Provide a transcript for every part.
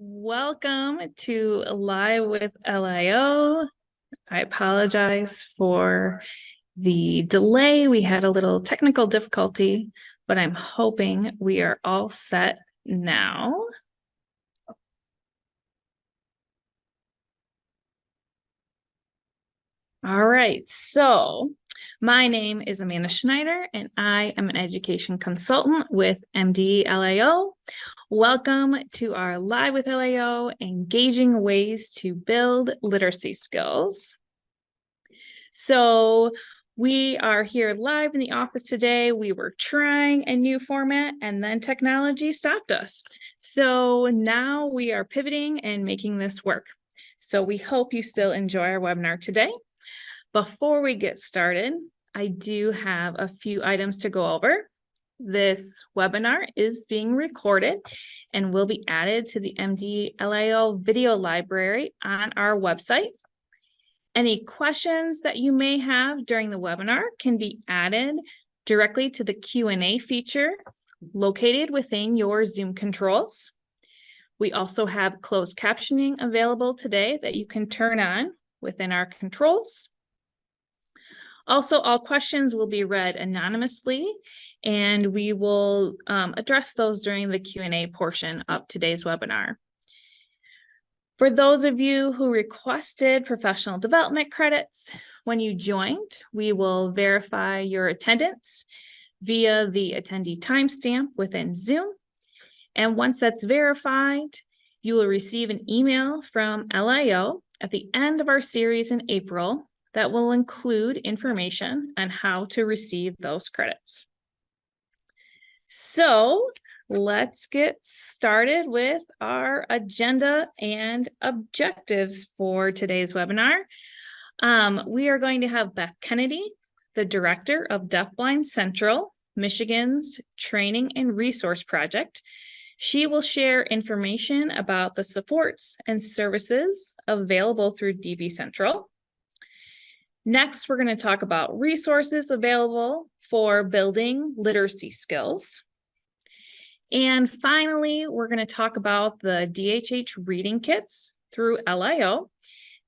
Welcome to Live with LIO. I apologize for the delay. We had a little technical difficulty, but I'm hoping we are all set now. All right, so my name is Amanda Schneider, and I am an education consultant with MDE-LIO. Welcome to our Live with LIO, engaging ways to build literacy skills. So we are here live in the office today. We were trying a new format and then technology stopped us. So now we are pivoting and making this work. So we hope you still enjoy our webinar today. Before we get started, I do have a few items to go over. This webinar is being recorded and will be added to the MDE-LIO video library on our website. Any questions that you may have during the webinar can be added directly to the Q&A feature located within your Zoom controls. We also have closed captioning available today that you can turn on within our controls. Also, all questions will be read anonymously, and we will address those during the Q&A portion of today's webinar. For those of you who requested professional development credits, when you joined, we will verify your attendance via the attendee timestamp within Zoom. And once that's verified, you will receive an email from LIO at the end of our series in April that will include information on how to receive those credits. So let's get started with our agenda and objectives for today's webinar. We are going to have Beth Kennedy, the director of DeafBlind Central, Michigan's Training and Resource Project. She will share information about the supports and services available through DB Central. Next, we're going to talk about resources available for building literacy skills. And finally, we're going to talk about the DHH reading kits through LIO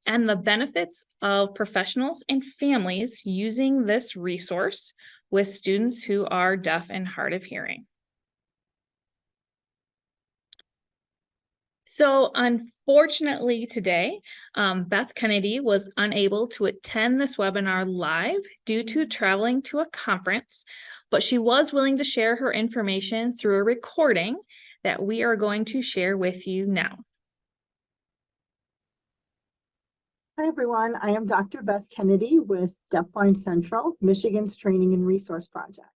and the benefits of professionals and families using this resource with students who are deaf and hard of hearing. So unfortunately today, Beth Kennedy was unable to attend this webinar live due to traveling to a conference, but she was willing to share her information through a recording that we are going to share with you now. Hi everyone, I am Dr. Beth Kennedy with DeafBlind Central, Michigan's Training and Resource Project.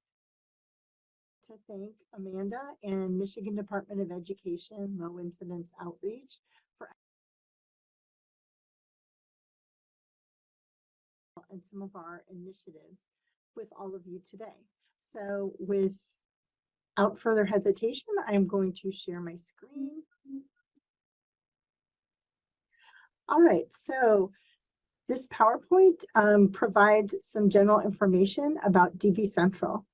To thank Amanda and Michigan Department of Education Low Incidence Outreach for and some of our initiatives with all of you today. So without further hesitation, I am going to share my screen. All right, so this PowerPoint provides some general information about DB Central.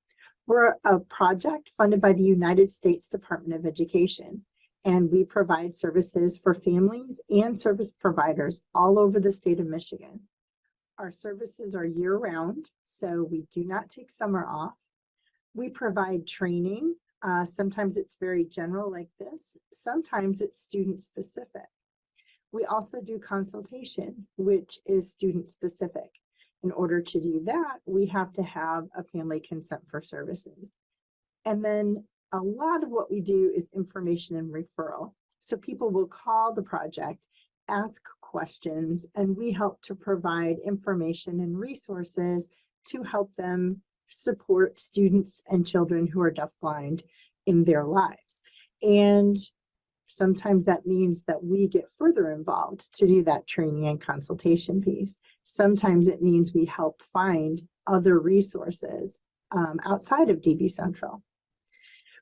We're a project funded by the United States Department of Education, and we provide services for families and service providers all over the state of Michigan. Our services are year-round, so we do not take summer off. We provide training. Sometimes it's very general like this. Sometimes it's student-specific. We also do consultation, which is student-specific. In order to do that, we have to have a family consent for services. And then a lot of what we do is information and referral. So people will call the project, ask questions, and we help to provide information and resources to help them support students and children who are deafblind in their lives. And sometimes that means that we get further involved to do that training and consultation piece. Sometimes it means we help find other resources outside of DB Central.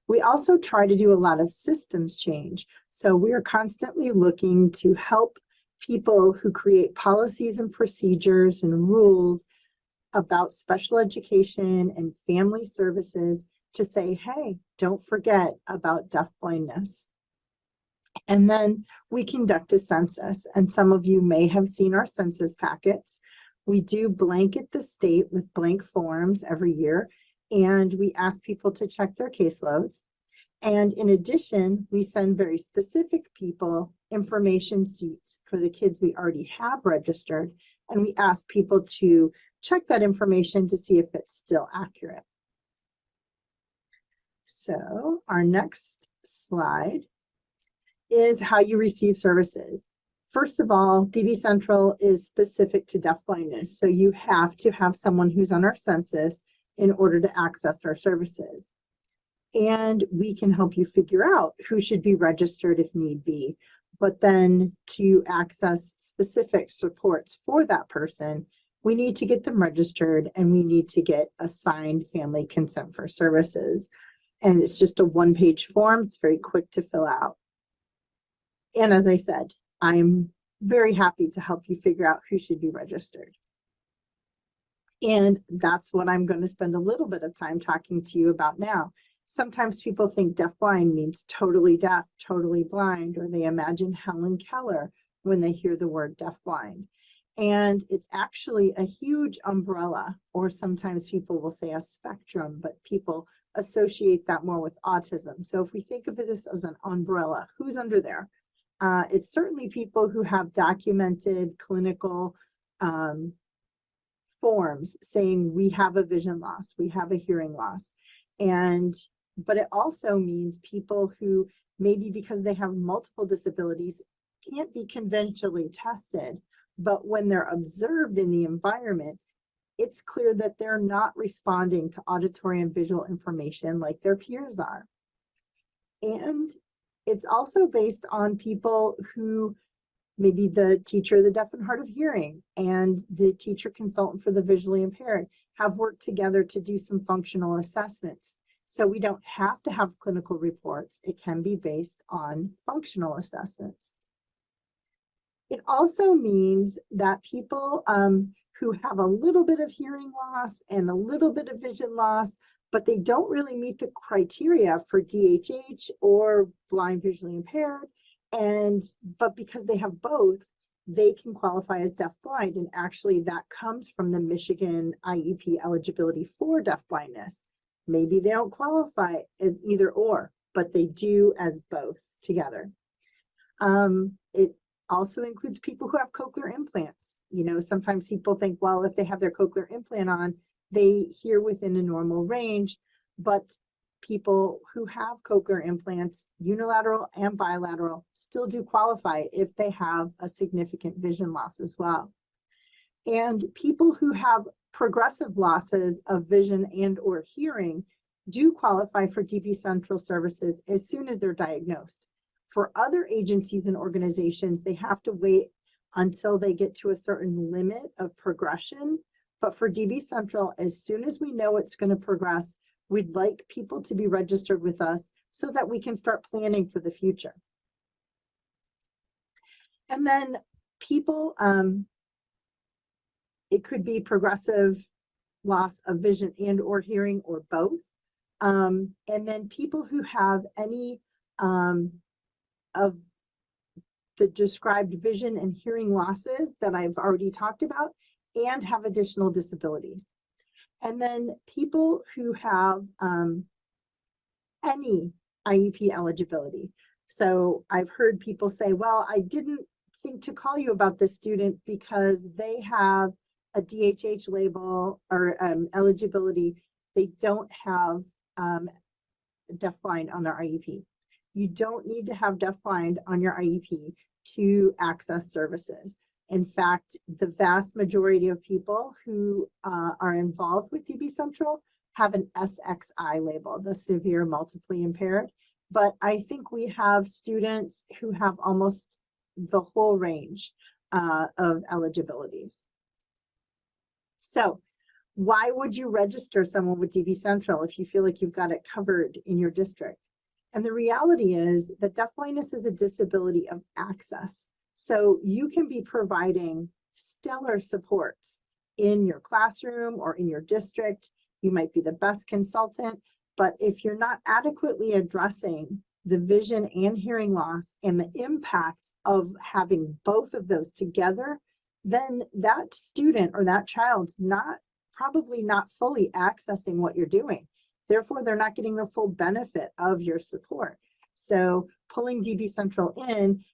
We also try to do a lot of systems change. So we are constantly looking to help people who create policies and procedures and rules about special education and family services to say, hey, don't forget about deafblindness. And then we conduct a census, and some of you may have seen our census packets. We do blanket the state with blank forms every year, and we ask people to check their caseloads. And in addition, we send very specific people information sheets for the kids we already have registered, and we ask people to check that information to see if it's still accurate. So our next slide is how you receive services. First of all, DB Central is specific to deafblindness, so you have to have someone who's on our census in order to access our services. And we can help you figure out who should be registered if need be. But then to access specific supports for that person, we need to get them registered and we need to get assigned family consent for services. And it's just a one-page form. It's very quick to fill out. And as I said, I'm very happy to help you figure out who should be registered. And that's what I'm going to spend a little bit of time talking to you about now. Sometimes people think deafblind means totally deaf, totally blind, or they imagine Helen Keller when they hear the word deafblind. And it's actually a huge umbrella, or sometimes people will say a spectrum, but people associate that more with autism. So if we think of this as an umbrella, who's under there? It's certainly people who have documented clinical forms saying we have a vision loss, we have a hearing loss. But it also means people who maybe because they have multiple disabilities can't be conventionally tested, but when they're observed in the environment, it's clear that they're not responding to auditory and visual information like their peers are. And it's also based on people who maybe the teacher of the deaf and hard of hearing and the teacher consultant for the visually impaired have worked together to do some functional assessments. So we don't have to have clinical reports. It can be based on functional assessments. It also means that people who have a little bit of hearing loss and a little bit of vision loss, but they don't really meet the criteria for DHH or blind visually impaired, but because they have both, they can qualify as deafblind. And actually that comes from the Michigan IEP eligibility for deafblindness. Maybe they don't qualify as either or, but they do as both together. It also includes people who have cochlear implants. You know, sometimes people think, well, if they have their cochlear implant on, they hear within a normal range, but people who have cochlear implants, unilateral and bilateral, still do qualify if they have a significant vision loss as well. And people who have progressive losses of vision and or hearing do qualify for DB Central services as soon as they're diagnosed. For other agencies and organizations, they have to wait until they get to a certain limit of progression. But for DB Central, as soon as we know it's going to progress, we'd like people to be registered with us so that we can start planning for the future. And then people, it could be progressive loss of vision and or hearing or both. And then people who have any of the described vision and hearing losses that I've already talked about and have additional disabilities. And then people who have any IEP eligibility. So I've heard people say, well, I didn't think to call you about this student because they have a DHH label or eligibility. They don't have deafblind on their IEP. You don't need to have deafblind on your IEP to access services. In fact, the vast majority of people who are involved with DB Central have an SXI label, the severe multiply impaired. But I think we have students who have almost the whole range of eligibilities. So why would you register someone with DB Central if you feel like you've got it covered in your district? And the reality is that deafblindness is a disability of access. So you can be providing stellar supports in your classroom or in your district. You might be the best consultant, but if you're not adequately addressing the vision and hearing loss and the impact of having both of those together, then that student or that child's probably not fully accessing what you're doing. Therefore, they're not getting the full benefit of your support. So pulling DB Central in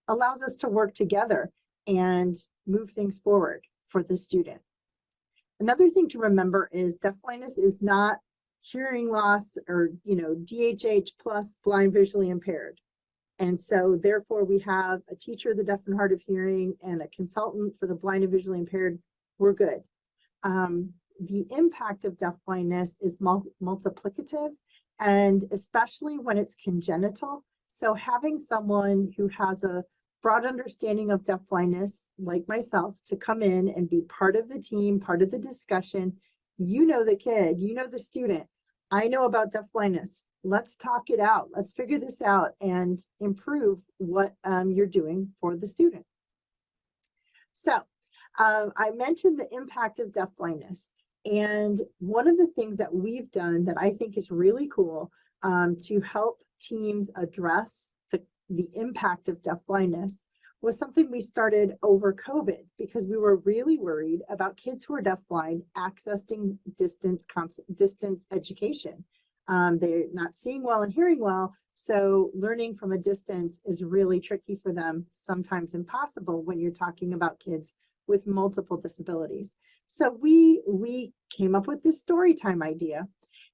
allows us to work together and move things forward for the student. Another thing to remember is deafblindness is not hearing loss or, DHH plus blind visually impaired. And so therefore we have a teacher of the deaf and hard of hearing and a consultant for the blind and visually impaired. We're good. The impact of deafblindness is multiplicative, and especially when it's congenital. So having someone who has a broad understanding of deafblindness, like myself, to come in and be part of the team, part of the discussion. You know the kid, you know the student. I know about deafblindness. Let's talk it out. Let's figure this out and improve what you're doing for the student. So I mentioned the impact of deafblindness. And one of the things that we've done that I think is really cool to help teams address the impact of deafblindness was something we started over COVID, because we were really worried about kids who are deafblind accessing distance education. They're not seeing well and hearing well, so learning from a distance is really tricky for them, sometimes impossible when you're talking about kids with multiple disabilities. So we came up with this story time idea.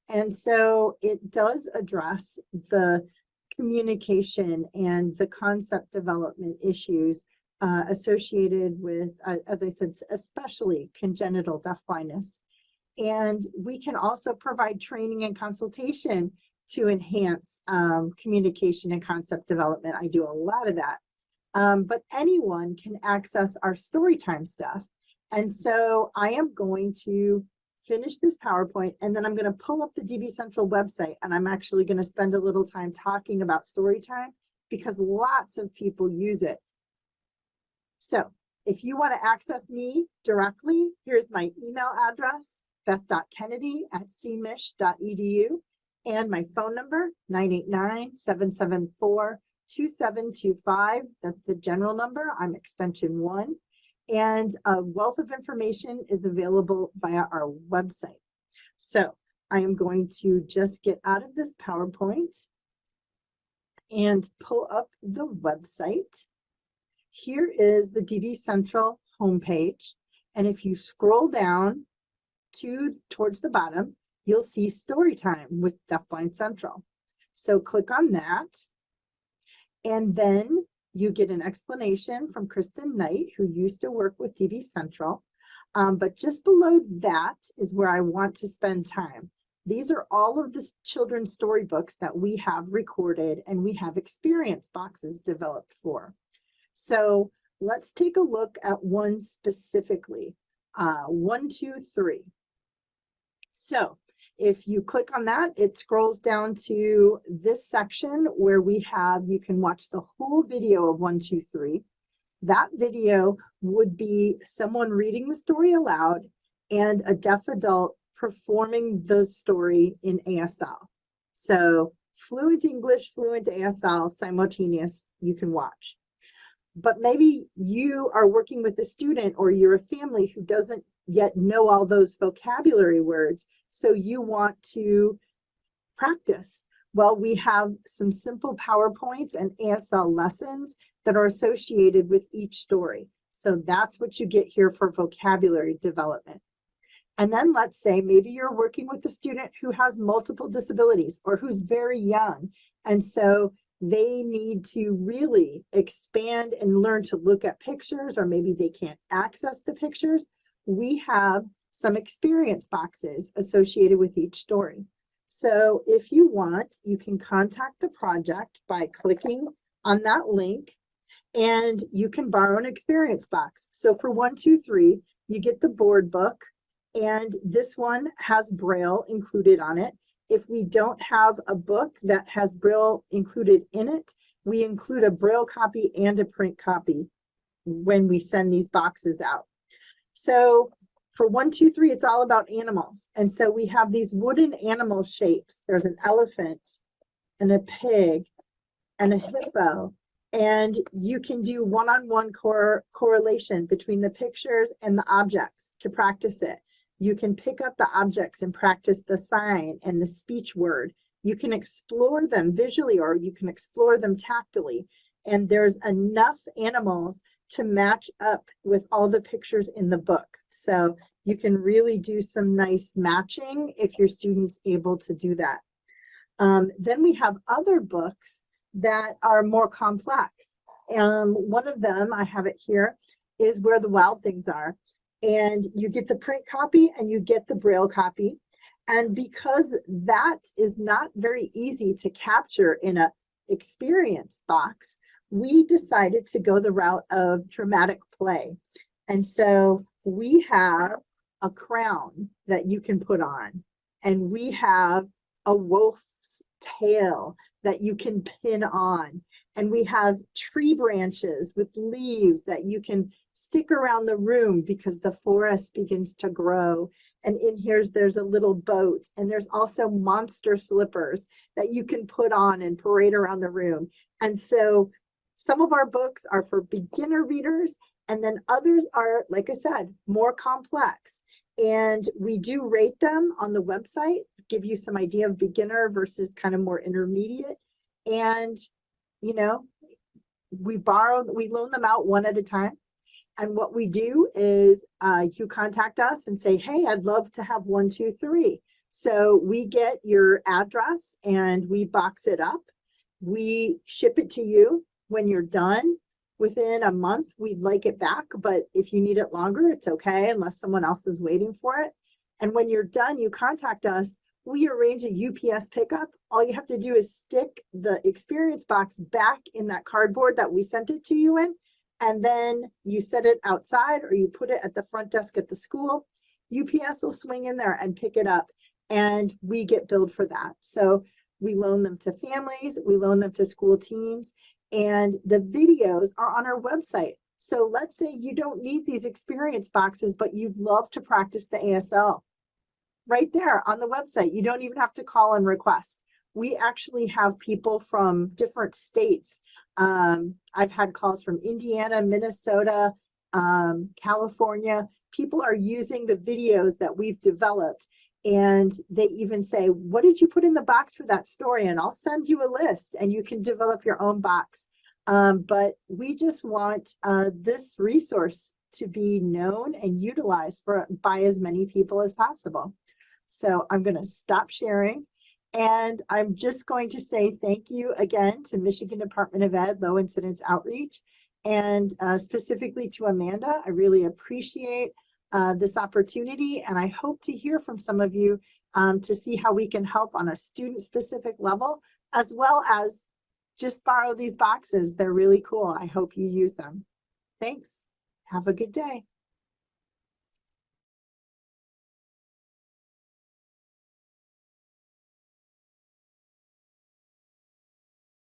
And so it does address the communication and the concept development issues associated with, as I said, especially congenital deafblindness. And we can also provide training and consultation to enhance communication and concept development. I do a lot of that. But anyone can access our storytime stuff. And so I am going to finish this PowerPoint, and then I'm going to pull up the DB Central website, and I'm actually going to spend a little time talking about storytime because lots of people use it. So if you want to access me directly, here's my email address, beth.kennedy@cmich.edu, and my phone number, 989-774-2725. That's the general number. I'm extension 1. And a wealth of information is available via our website. So I am going to just get out of this PowerPoint and pull up the website. Here is the DB Central homepage. And if you scroll down towards the bottom, you'll see Storytime with DeafBlind Central. So click on that. And then you get an explanation from Kristen Knight, who used to work with DB Central. But just below that is where I want to spend time. These are all of the children's storybooks that we have recorded and we have experience boxes developed for. So let's take a look at one specifically, 1, 2, 3. So if you click on that, it scrolls down to this section where you can watch the whole video of 1, 2, 3. That video would be someone reading the story aloud and a deaf adult performing the story in ASL. So fluent English, fluent ASL, simultaneous, you can watch. But maybe you are working with a student or you're a family who doesn't yet know all those vocabulary words, so you want to practice. Well, we have some simple PowerPoints and ASL lessons that are associated with each story. So that's what you get here for vocabulary development. And then let's say maybe you're working with a student who has multiple disabilities or who's very young. And so they need to really expand and learn to look at pictures, or maybe they can't access the pictures. We have some experience boxes associated with each story. So if you want, you can contact the project by clicking on that link, and you can borrow an experience box. So for 1, 2, 3, you get the board book, and this one has Braille included on it. If we don't have a book that has Braille included in it, we include a Braille copy and a print copy when we send these boxes out. So for 1, 2, 3, it's all about animals. And so we have these wooden animal shapes. There's an elephant and a pig and a hippo. And you can do one-on-one correlation between the pictures and the objects to practice it. You can pick up the objects and practice the sign and the speech word. You can explore them visually, or you can explore them tactily. And there's enough animals to match up with all the pictures in the book. So you can really do some nice matching if your student's able to do that. Then we have other books that are more complex. One of them, I have it here, is Where the Wild Things Are. And you get the print copy and you get the Braille copy. And because that is not very easy to capture in a experience box, we decided to go the route of dramatic play. And so we have a crown that you can put on, and we have a wolf's tail that you can pin on, and we have tree branches with leaves that you can stick around the room because the forest begins to grow. And in here, there's a little boat, and there's also monster slippers that you can put on and parade around the room. And so some of our books are for beginner readers, and then others are, like I said, more complex. And we do rate them on the website, give you some idea of beginner versus kind of more intermediate. And, you know, we loan them out one at a time. And what we do is you contact us and say, hey, I'd love to have 1, 2, 3. So we get your address and we box it up. We ship it to you. When you're done, within a month, we'd like it back. But if you need it longer, it's okay, unless someone else is waiting for it. And when you're done, you contact us. We arrange a UPS pickup. All you have to do is stick the experience box back in that cardboard that we sent it to you in. And then you set it outside, or you put it at the front desk at the school. UPS will swing in there and pick it up, and we get billed for that. So we loan them to families, we loan them to school teams, and the videos are on our website. So let's say you don't need these experience boxes, but you'd love to practice the ASL. Right there on the website, you don't even have to call and request. We actually have people from different states. I've had calls from Indiana, Minnesota, California. People are using the videos that we've developed, and they even say, what did you put in the box for that story? And I'll send you a list and you can develop your own box. But we just want this resource to be known and utilized by as many people as possible. So I'm going to stop sharing. And I'm just going to say thank you again to Michigan Department of Ed Low Incidence Outreach, and specifically to Amanda. I really appreciate this opportunity, and I hope to hear from some of you to see how we can help on a student-specific level, as well as just borrow these boxes. They're really cool. I hope you use them. Thanks. Have a good day.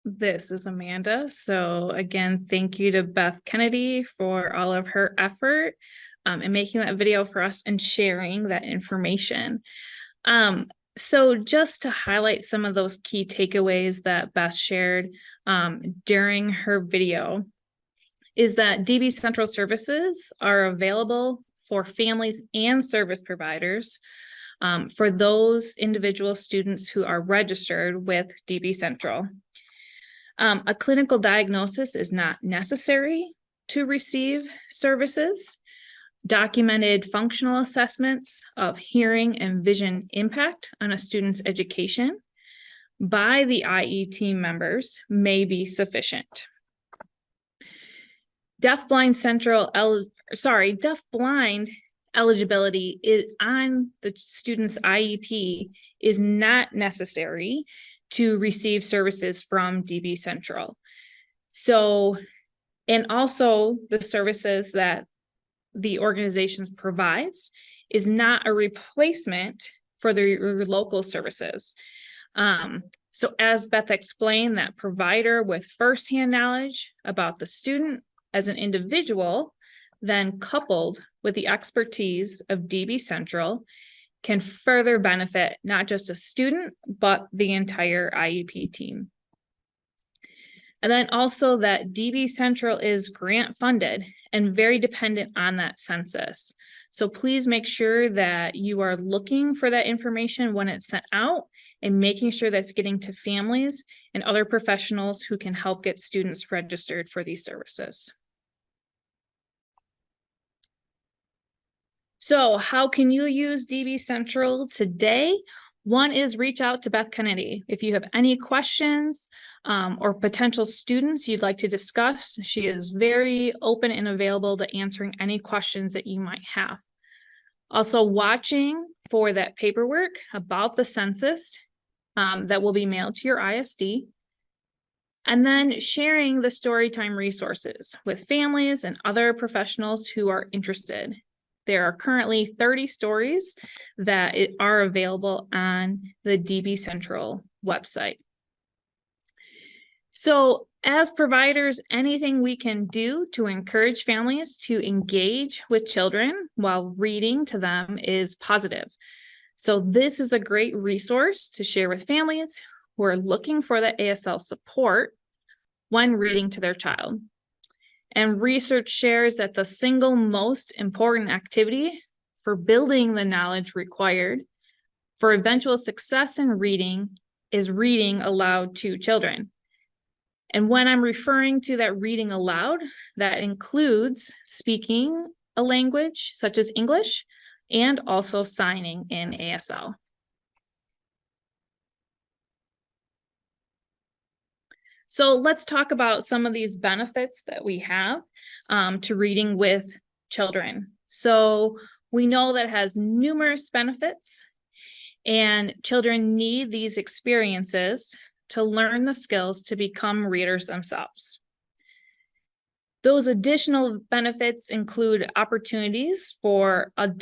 This is Amanda. So again, thank you to Beth Kennedy for all of her effort in making that video for us and sharing that information. So just to highlight some of those key takeaways that Beth shared during her video is that DB Central services are available for families and service providers for those individual students who are registered with DB Central. A clinical diagnosis is not necessary to receive services. Documented functional assessments of hearing and vision impact on a student's education by the IE team members may be sufficient. DeafBlind eligibility is on the student's IEP is not necessary to receive services from DB Central. So, and also the services that the organizations provides is not a replacement for their local services. So as Beth explained, that provider with firsthand knowledge about the student as an individual, then coupled with the expertise of DB Central, can further benefit not just a student, but the entire IEP team. And then also that DB Central is grant funded and very dependent on that census. So please make sure that you are looking for that information when it's sent out and making sure that's getting to families and other professionals who can help get students registered for these services. So how can you use DB Central today? One is reach out to Beth Kennedy. If you have any questions or potential students you'd like to discuss, she is very open and available to answering any questions that you might have. Also watching for that paperwork about the census that will be mailed to your ISD. And then sharing the Storytime resources with families and other professionals who are interested. There are currently 30 stories that are available on the DB Central website. So as providers, anything we can do to encourage families to engage with children while reading to them is positive. So this is a great resource to share with families who are looking for the ASL support when reading to their child. And research shares that the single most important activity for building the knowledge required for eventual success in reading is reading aloud to children. And when I'm referring to that reading aloud, that includes speaking a language such as English and also signing in ASL. So let's talk about some of these benefits that we have to reading with children. So we know that it has numerous benefits, and children need these experiences to learn the skills to become readers themselves. Those additional benefits include opportunities for the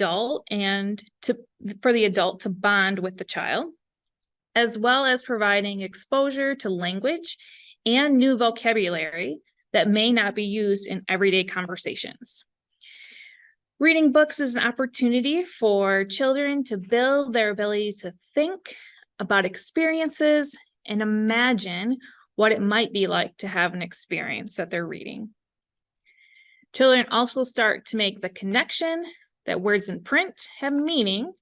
adult to bond with the child, as well as providing exposure to language and new vocabulary that may not be used in everyday conversations. Reading books is an opportunity for children to build their ability to think about experiences and imagine what it might be like to have an experience that they're reading. Children also start to make the connection that words in print have meaning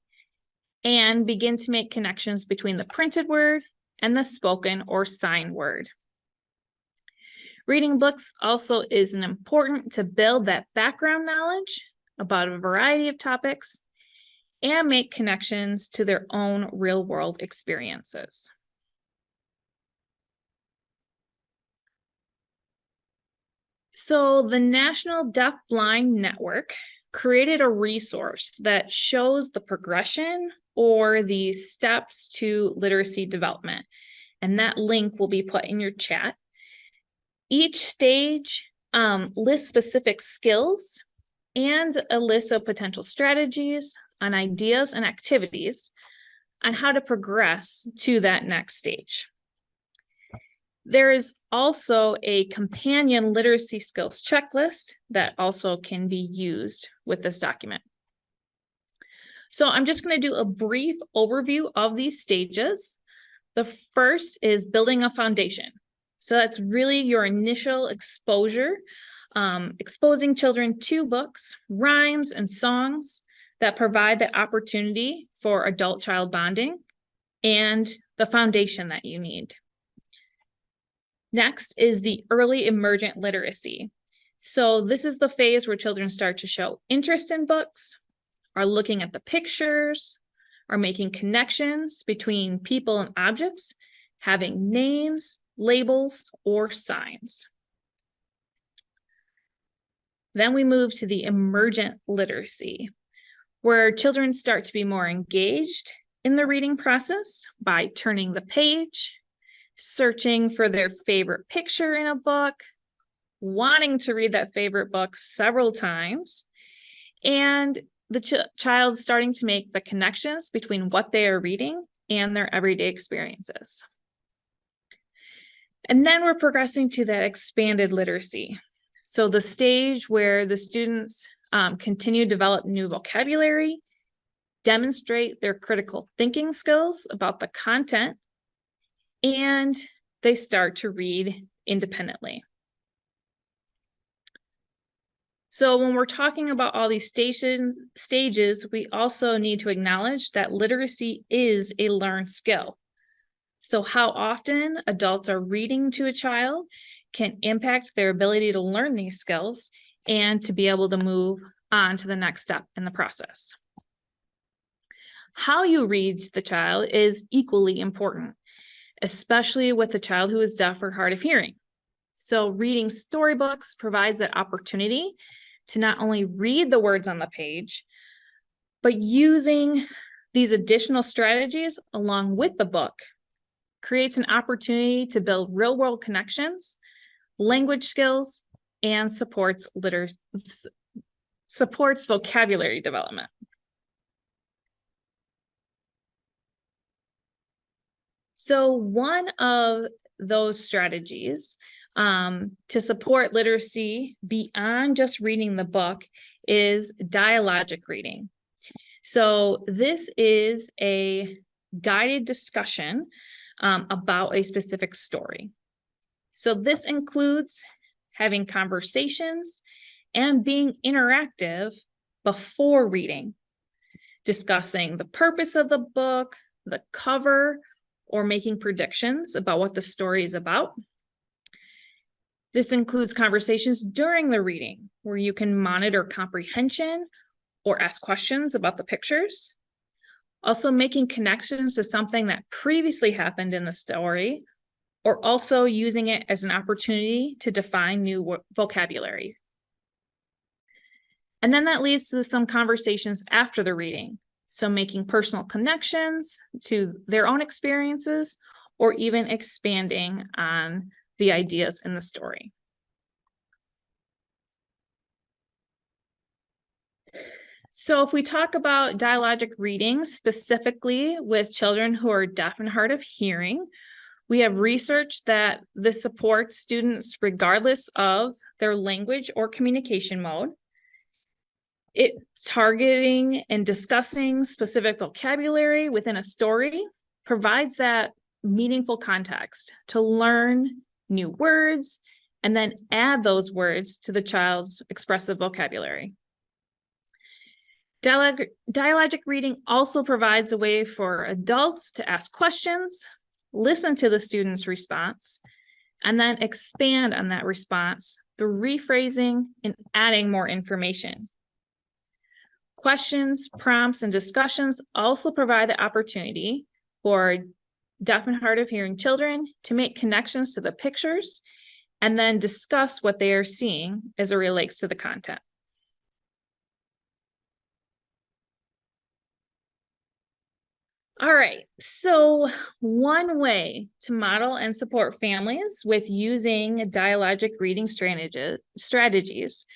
and begin to make connections between the printed word and the spoken or signed word. Reading books also is important to build that background knowledge about a variety of topics and make connections to their own real-world experiences. So the National Deaf-Blind Network created a resource that shows the progression or the steps to literacy development, and that link will be put in your chat. Each stage lists specific skills and a list of potential strategies on ideas and activities on how to progress to that next stage. There is also a companion literacy skills checklist that also can be used with this document. So I'm just going to do a brief overview of these stages. The first is building a foundation. So that's really your initial exposure, exposing children to books, rhymes, and songs that provide the opportunity for adult-child bonding and the foundation that you need. Next is the early emergent literacy. So this is the phase where children start to show interest in books, are looking at the pictures, are making connections between people and objects, having names, labels, or signs. Then we move to the emergent literacy, where children start to be more engaged in the reading process by turning the page, searching for their favorite picture in a book, wanting to read that favorite book several times, and the child starting to make the connections between what they are reading and their everyday experiences. And then we're progressing to that expanded literacy. So the stage where the students continue to develop new vocabulary, demonstrate their critical thinking skills about the content, and they start to read independently. So when we're talking about all these stages, we also need to acknowledge that literacy is a learned skill. So how often adults are reading to a child can impact their ability to learn these skills and to be able to move on to the next step in the process. How you read to the child is equally important, especially with a child who is deaf or hard of hearing. So reading storybooks provides that opportunity to not only read the words on the page, but using these additional strategies along with the book creates an opportunity to build real-world connections, language skills, and supports vocabulary development. So one of those strategies to support literacy beyond just reading the book is dialogic reading. So this is a guided discussion about a specific story. So this includes having conversations and being interactive before reading, discussing the purpose of the book, the cover, or making predictions about what the story is about. This includes conversations during the reading, where you can monitor comprehension or ask questions about the pictures. Also making connections to something that previously happened in the story, or also using it as an opportunity to define new vocabulary. And then that leads to some conversations after the reading. So making personal connections to their own experiences, or even expanding on the ideas in the story. So if we talk about dialogic reading specifically with children who are deaf and hard of hearing, we have research that this supports students regardless of their language or communication mode. It's targeting and discussing specific vocabulary within a story provides that meaningful context to learn new words and then add those words to the child's expressive vocabulary. Dialogic reading also provides a way for adults to ask questions, listen to the student's response, and then expand on that response through rephrasing and adding more information. Questions, prompts, and discussions also provide the opportunity for deaf and hard of hearing children to make connections to the pictures and then discuss what they are seeing as it relates to the content. All right, so one way to model and support families with using dialogic reading strategies,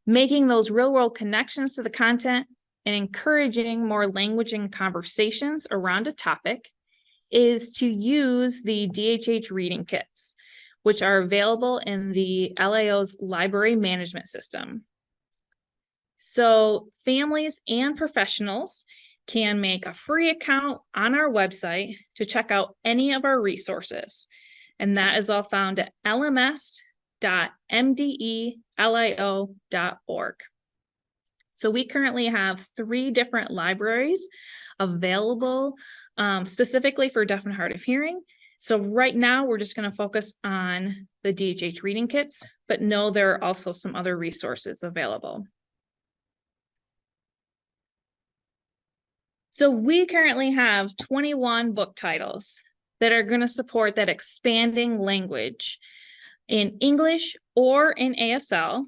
making those real-world connections to the content and encouraging more language and conversations around a topic is to use the DHH reading kits, which are available in the LIO's library management system. So families and professionals can make a free account on our website to check out any of our resources. And that is all found at lms.mdelio.org. So we currently have 3 different libraries available specifically for deaf and hard of hearing. So right now we're just going to focus on the DHH reading kits, but know there are also some other resources available. So we currently have 21 book titles that are going to support that expanding language in English or in ASL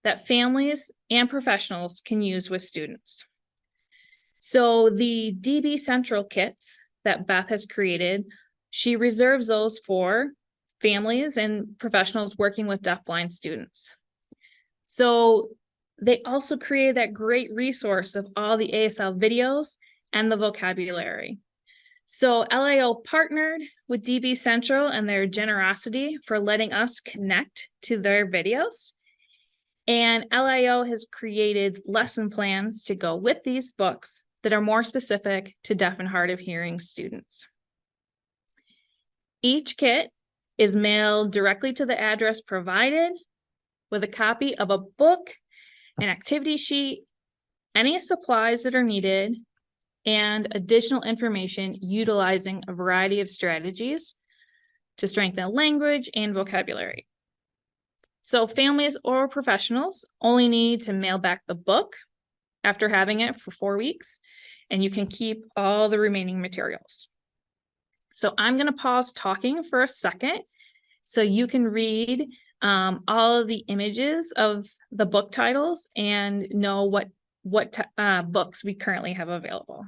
that families and professionals can use with students. So the DB Central kits that Beth has created, she reserves those for families and professionals working with deafblind students. So they also created that great resource of all the ASL videos and the vocabulary. So LIO partnered with DB Central and their generosity for letting us connect to their videos. And LIO has created lesson plans to go with these books that are more specific to deaf and hard of hearing students. Each kit is mailed directly to the address provided with a copy of a book, an activity sheet, any supplies that are needed, and additional information utilizing a variety of strategies to strengthen language and vocabulary. So families or professionals only need to mail back the book after having it for 4 weeks, and you can keep all the remaining materials. So I'm going to pause talking for a second so you can read all of the images of the book titles and know what books we currently have available.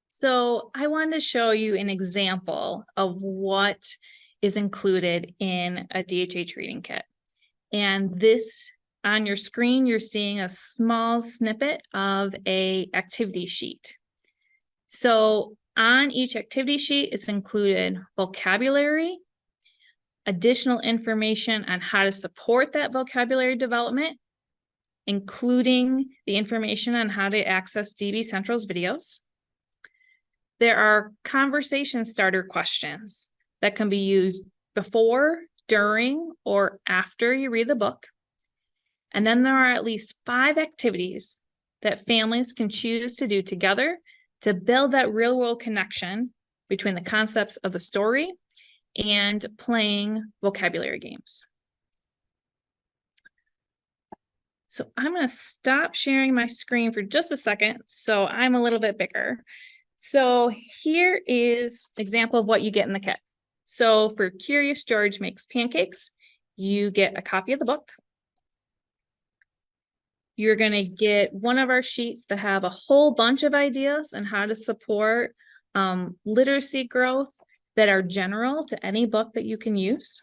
So I wanted to show you an example of what is included in a DHH reading kit. And this, on your screen, you're seeing a small snippet of an activity sheet. So on each activity sheet is included vocabulary, additional information on how to support that vocabulary development, including the information on how to access DB Central's videos. There are conversation starter questions that can be used before, during, or after you read the book. And then there are at least 5 activities that families can choose to do together to build that real-world connection between the concepts of the story and playing vocabulary games. So I'm going to stop sharing my screen for just a second so I'm a little bit bigger. So here is an example of what you get in the kit. So for Curious George Makes Pancakes, you get a copy of the book. You're going to get one of our sheets that have a whole bunch of ideas on how to support literacy growth that are general to any book that you can use.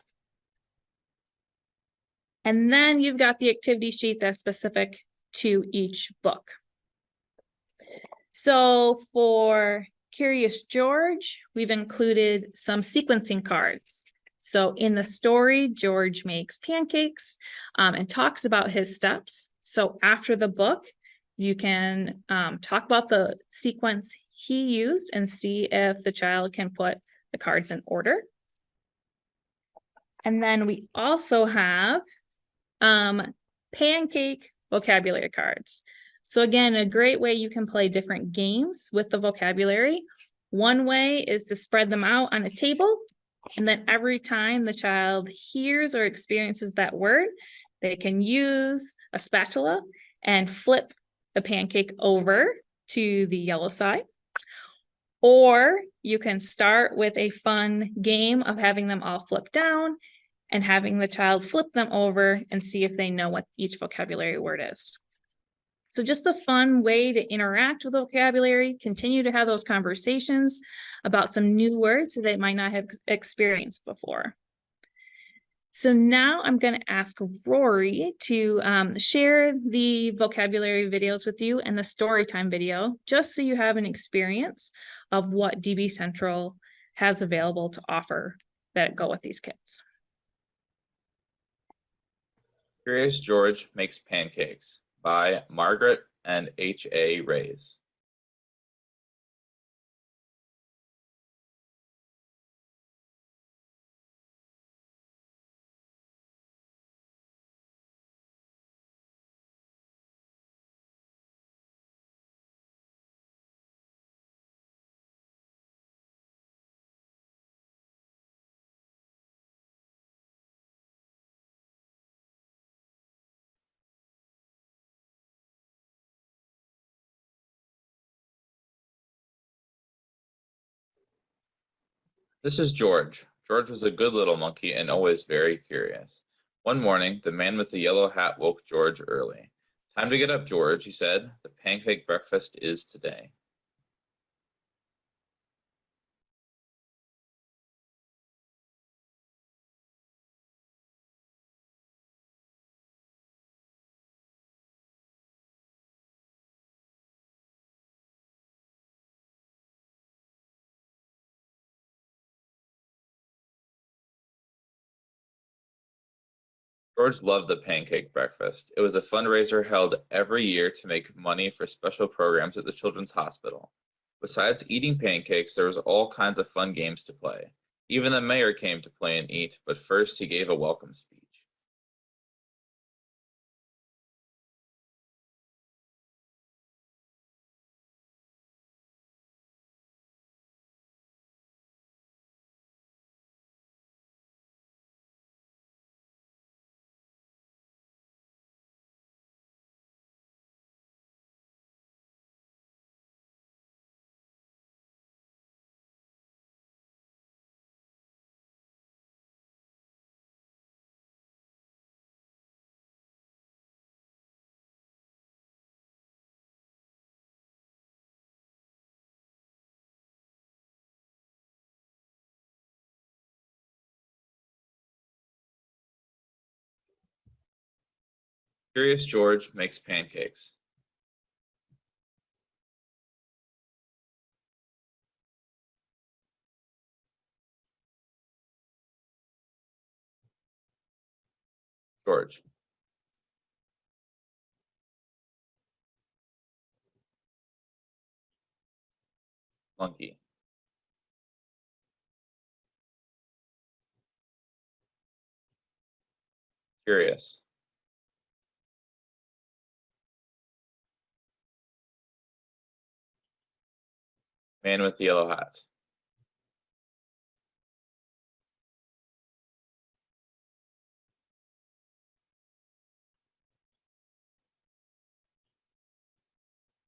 And then you've got the activity sheet that's specific to each book. So for Curious George, we've included some sequencing cards. So in the story, George makes pancakes and talks about his steps. So after the book, you can talk about the sequence he used and see if the child can put the cards in order. And then we also have pancake vocabulary cards. So again, a great way you can play different games with the vocabulary. One way is to spread them out on a table, and then every time the child hears or experiences that word, they can use a spatula and flip the pancake over to the yellow side. Or you can start with a fun game of having them all flip down and having the child flip them over and see if they know what each vocabulary word is. So just a fun way to interact with vocabulary, continue to have those conversations about some new words that they might not have experienced before. So now I'm going to ask Rory to share the vocabulary videos with you and the storytime video, just so you have an experience of what DB Central has available to offer that go with these kits. Curious George Makes Pancakes by Margaret and H.A. Rays. This is George. George was a good little monkey and always very curious. One morning, the man with the yellow hat woke George early. Time to get up, George, he said. The pancake breakfast is today. George loved the pancake breakfast. It was a fundraiser held every year to make money for special programs at the Children's Hospital. Besides eating pancakes, there was all kinds of fun games to play. Even the mayor came to play and eat, but first he gave a welcome speech. Curious George makes pancakes. George. Monkey. Curious. Man with the yellow hat.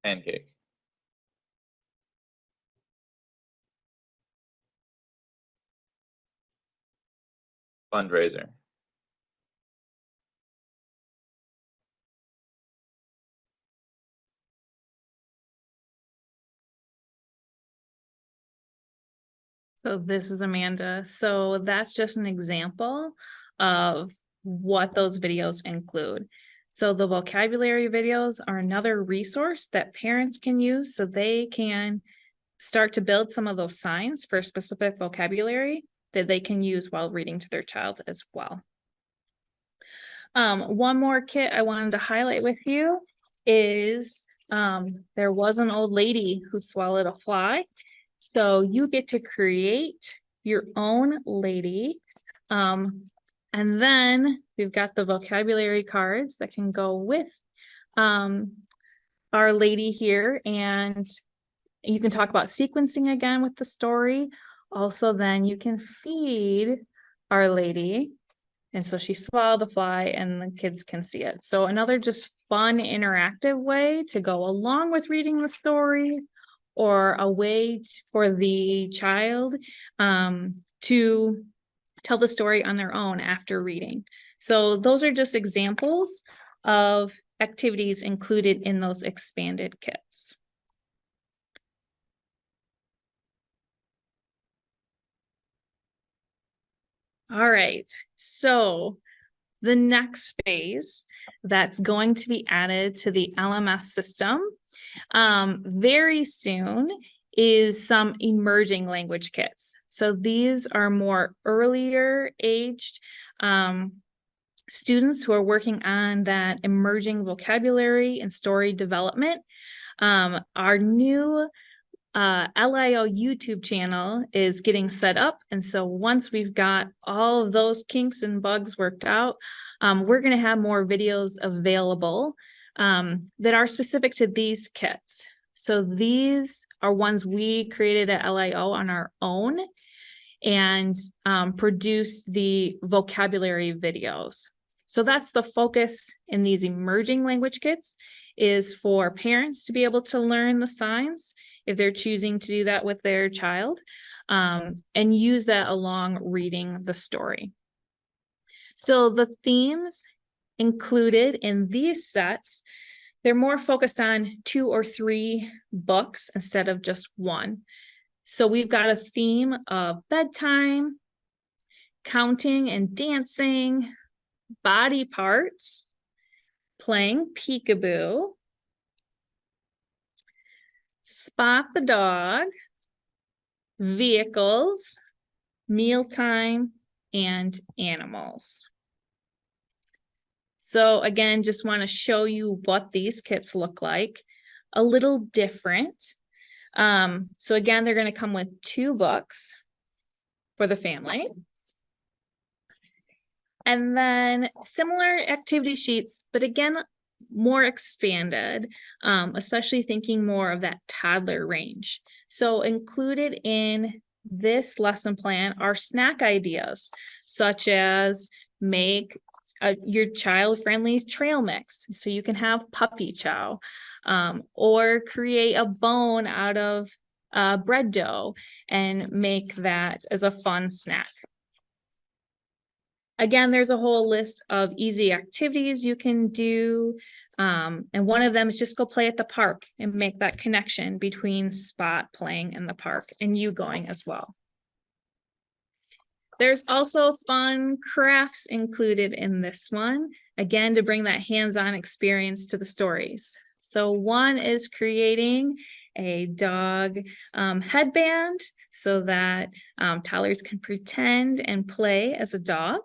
Pancake. Fundraiser. So this is Amanda. So that's just an example of what those videos include. So the vocabulary videos are another resource that parents can use so they can start to build some of those signs for specific vocabulary that they can use while reading to their child as well. One more kit I wanted to highlight with you is there was an old lady who swallowed a fly. So you get to create your own lady. And then we've got the vocabulary cards that can go with our lady here. And you can talk about sequencing again with the story. Also, then you can feed our lady. And so she swallowed the fly and the kids can see it. So another just fun interactive way to go along with reading the story, or a way for the child to tell the story on their own after reading. So those are just examples of activities included in those expanded kits. All right, so the next phase that's going to be added to the LMS system very soon is some emerging language kits. So these are more earlier aged students who are working on that emerging vocabulary and story development. Our new LIO YouTube channel is getting set up. And so once we've got all of those kinks and bugs worked out, we're going to have more videos available that are specific to these kits. So these are ones we created at LIO on our own and produced the vocabulary videos. So that's the focus in these emerging language kits, is for parents to be able to learn the signs if they're choosing to do that with their child, and use that along reading the story. So the themes included in these sets, they're more focused on 2 or 3 books instead of just one. So we've got a theme of bedtime, counting and dancing, body parts, playing peekaboo, spot the dog, vehicles, mealtime, and animals. So again, just want to show you what these kits look like, a little different. So again, they're going to come with 2 books for the family. And then similar activity sheets, but again, more expanded, especially thinking more of that toddler range. So included in this lesson plan are snack ideas, such as make your child-friendly trail mix, so you can have puppy chow, or create a bone out of bread dough and make that as a fun snack. Again, there's a whole list of easy activities you can do. And one of them is just go play at the park and make that connection between Spot playing in the park and you going as well. There's also fun crafts included in this one, again, to bring that hands-on experience to the stories. So one is creating a dog headband so that toddlers can pretend and play as a dog.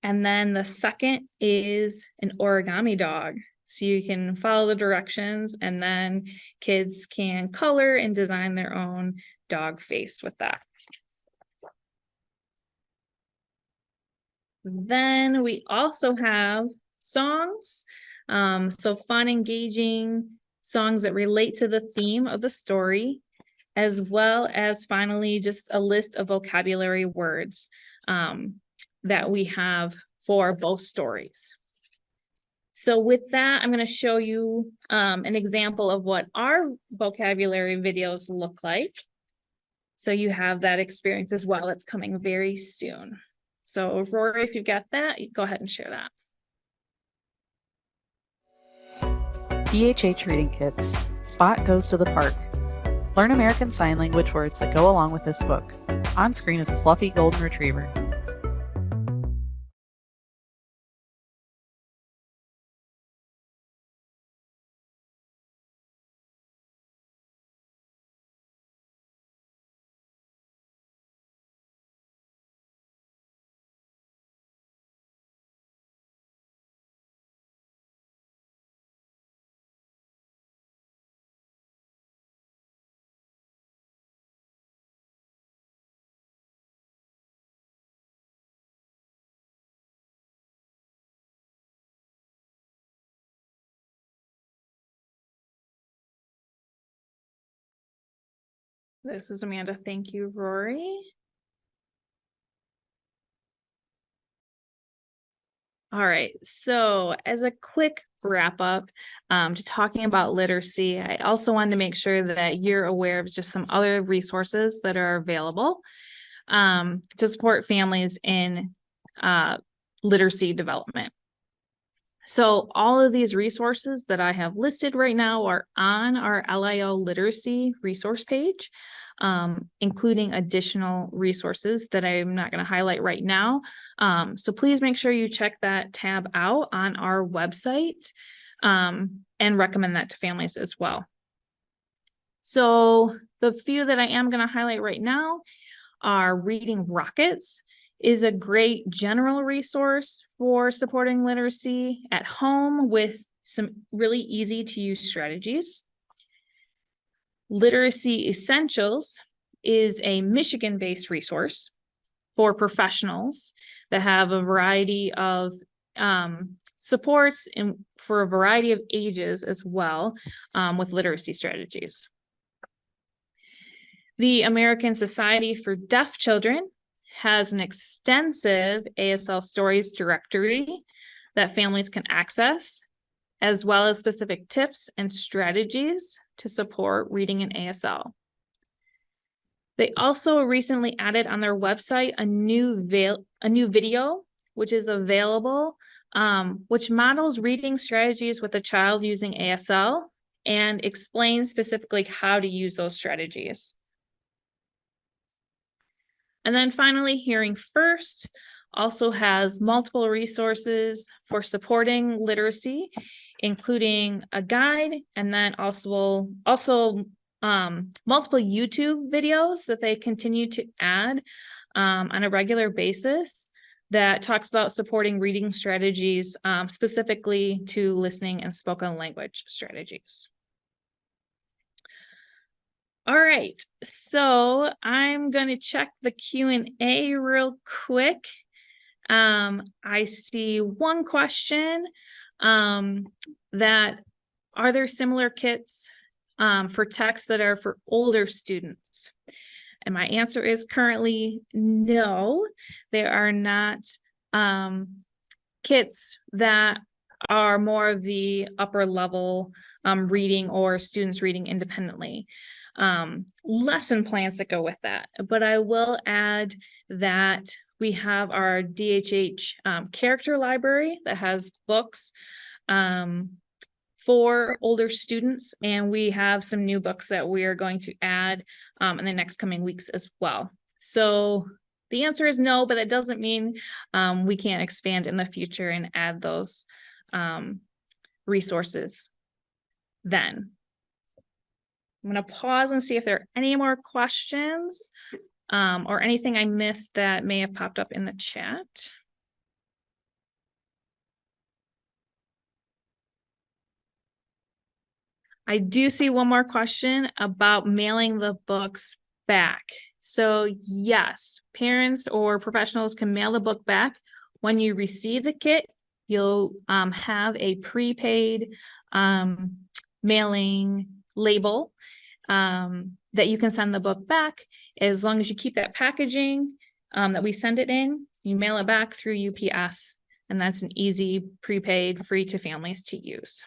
And then the second is an origami dog. So you can follow the directions and then kids can color and design their own dog face with that. Then we also have songs. So fun, engaging songs that relate to the theme of the story, as well as finally just a list of vocabulary words that we have for both stories. So with that, I'm going to show you an example of what our vocabulary videos look like. So you have that experience as well. It's coming very soon. So Rory, if you've got that, go ahead and share that. DHH Reading Kits. Spot goes to the park. Learn American Sign Language words that go along with this book. On screen is a fluffy golden retriever. This is Amanda. Thank you, Rory. All right, so as a quick wrap up to talking about literacy, I also wanted to make sure that you're aware of just some other resources that are available to support families in literacy development. So all of these resources that I have listed right now are on our LIO literacy resource page, including additional resources that I'm not going to highlight right now. So please make sure you check that tab out on our website and recommend that to families as well. So the few that I am going to highlight right now are Reading Rockets. Is a great general resource for supporting literacy at home with some really easy to use strategies. Literacy Essentials is a Michigan-based resource for professionals that have a variety of supports and for a variety of ages as well with literacy strategies. The American Society for Deaf Children has an extensive ASL stories directory that families can access, as well as specific tips and strategies to support reading in ASL. They also recently added on their website a new video, which is available, which models reading strategies with a child using ASL and explains specifically how to use those strategies. And then finally, Hearing First also has multiple resources for supporting literacy, including a guide, and then also multiple YouTube videos that they continue to add on a regular basis that talks about supporting reading strategies, specifically to listening and spoken language strategies. All right, so I'm going to check the Q&A real quick. I see one question that are there similar kits for texts that are for older students? And my answer is currently no. There are not kits that are more of the upper level reading or students reading independently. Lesson plans that go with that. But I will add that we have our DHH character library that has books for older students, and we have some new books that we are going to add in the next coming weeks as well. So the answer is no, but that doesn't mean we can't expand in the future and add those resources then. I'm going to pause and see if there are any more questions or anything I missed that may have popped up in the chat. I do see one more question about mailing the books back. So yes, parents or professionals can mail the book back. When you receive the kit, you'll have a prepaid mailing label that you can send the book back. As long as you keep that packaging that we send it in, you mail it back through UPS, and that's an easy prepaid free to families to use.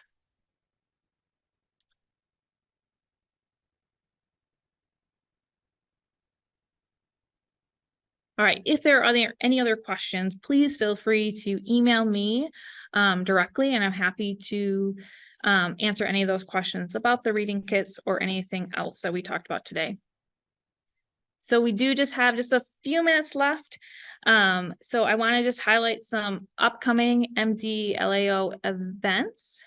All right, if there are any other questions, please feel free to email me directly, and I'm happy to answer any of those questions about the reading kits or anything else that we talked about today. So we do just have a few minutes left. So I want to just highlight some upcoming MDE-LIO events.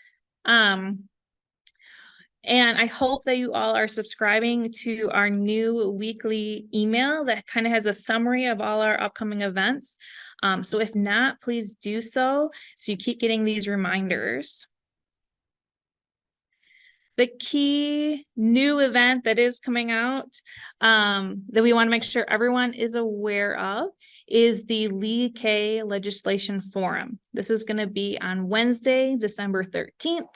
And I hope that you all are subscribing to our new weekly email that kind of has a summary of all our upcoming events. So if not, please do so you keep getting these reminders. The key new event that is coming out that we want to make sure everyone is aware of is the Lee K Legislation Forum. This is going to be on Wednesday, December 13th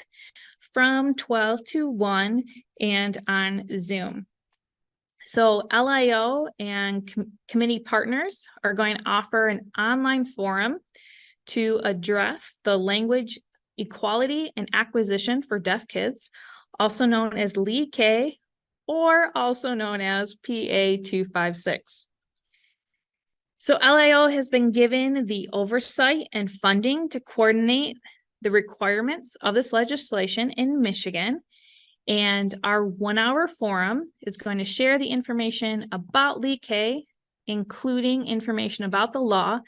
from 12 to 1 and on Zoom. So LIO and committee partners are going to offer an online forum to address the language equality and acquisition for deaf kids, also known as Lee K, or also known as PA 256. So LIO has been given the oversight and funding to coordinate the requirements of this legislation in Michigan, and our 1-hour forum is going to share the information about Lee K, including information about the law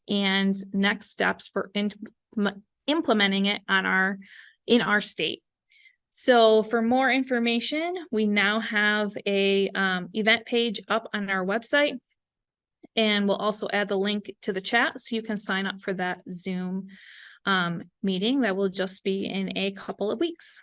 and next steps for implementing it in our state. So for more information, we now have a event page up on our website, and we'll also add the link to the chat so you can sign up for that Zoom meeting that will just be in a couple of weeks.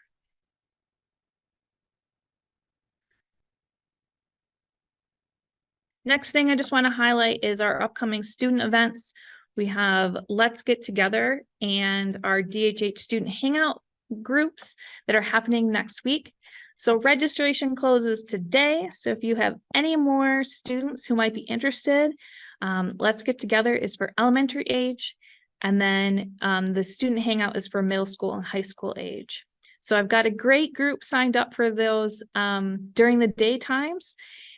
Next thing I just want to highlight is our upcoming student events. We have Let's Get Together and our DHH Student Hangout groups that are happening next week. So registration closes today. So if you have any more students who might be interested, Let's Get Together is for elementary age. And then the student hangout is for middle school and high school age. So I've got a great group signed up for those during the day times,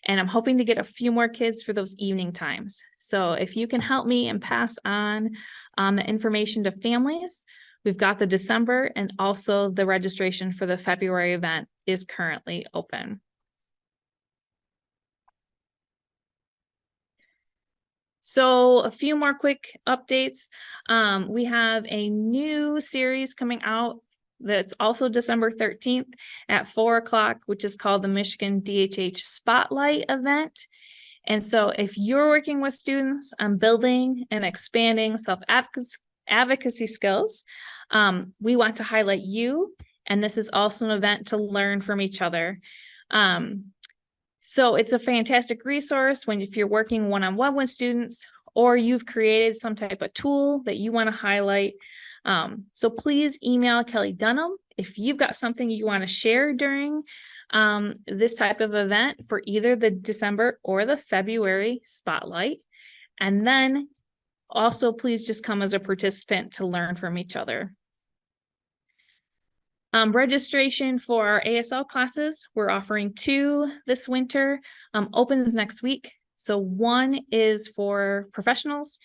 and I'm hoping to get a few more kids for those evening times. So if you can help me and pass on the information to families, we've got the December, and also the registration for the February event is currently open. So a few more quick updates. We have a new series coming out that's also December 13th at 4 o'clock, which is called the Michigan DHH Spotlight event. And so if you're working with students on building and expanding self-advocacy skills, we want to highlight you. And this is also an event to learn from each other. So it's a fantastic resource if you're working one-on-one with students, or you've created some type of tool that you want to highlight. So please email Kelly Dunham if you've got something you want to share during this type of event for either the December or the February spotlight. And then also please just come as a participant to learn from each other. Registration for our ASL classes, we're offering 2 this winter, opens next week. So one is for professionals,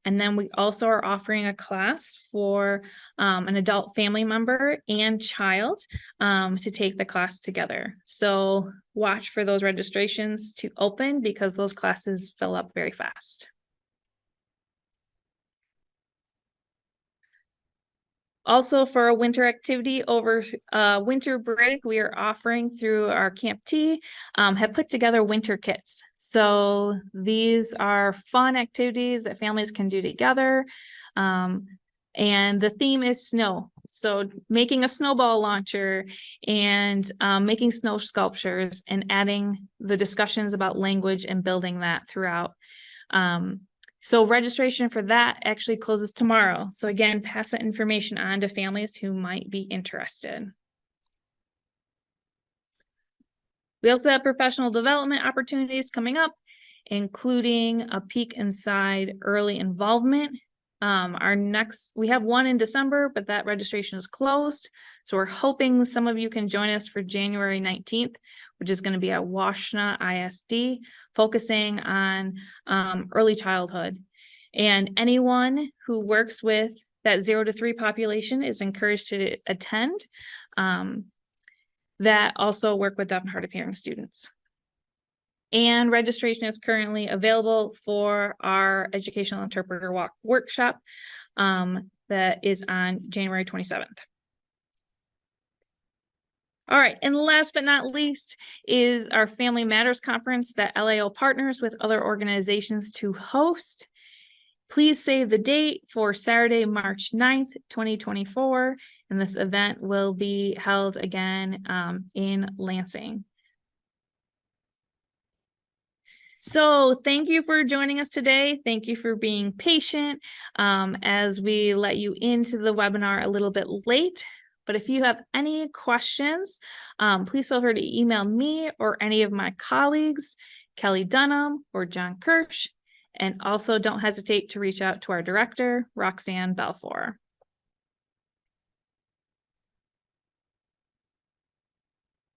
and then we also are offering a class for an adult family member and child to take the class together. So watch for those registrations to open because those classes fill up very fast. Also, for a winter activity over winter break, we are offering through our Camp T, have put together winter kits. So these are fun activities that families can do together. And the theme is snow. So making a snowball launcher and making snow sculptures and adding the discussions about language and building that throughout. So registration for that actually closes tomorrow. So again, pass that information on to families who might be interested. We also have professional development opportunities coming up, including a peek inside early involvement. We have one in December, but that registration is closed. So we're hoping some of you can join us for January 19th, which is going to be at Washington ISD, focusing on early childhood. And anyone who works with that 0 to 3 population is encouraged to attend. That also work with deaf and hard of hearing students. And registration is currently available for our educational interpreter workshop that is on January 27th. All right, and last but not least is our Family Matters Conference that LAO partners with other organizations to host. Please save the date for Saturday, March 9th, 2024, and this event will be held again in Lansing. So thank you for joining us today. Thank you for being patient as we let you into the webinar a little bit late. But if you have any questions, please feel free to email me or any of my colleagues, Kelly Dunham or John Kirsch. And also don't hesitate to reach out to our director, Roxanne Balfour.